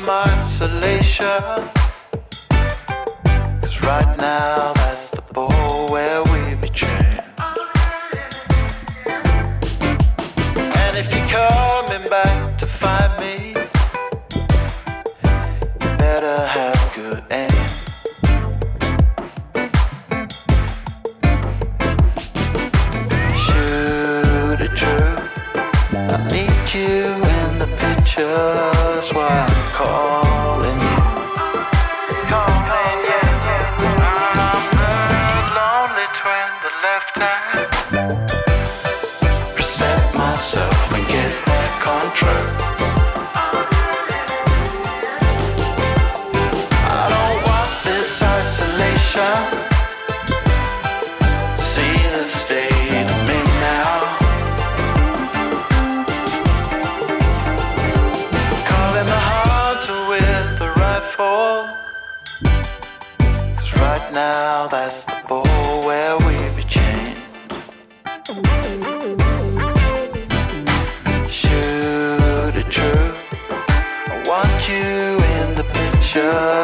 from isolation. 'Cause right now that's the ball where we be trained. And if you're coming back to find me, you better have good aim. Shoot it true, I need you in the pictures while I'm calling you. Calling you. I'm the lonely twin that left hand. Reset myself and get back on track. I don't want this isolation. See the state of me now. Calling the hunter with the rifle. 'Cause right now that's the ball where we be chained. Shoot it true, I want you in the picture.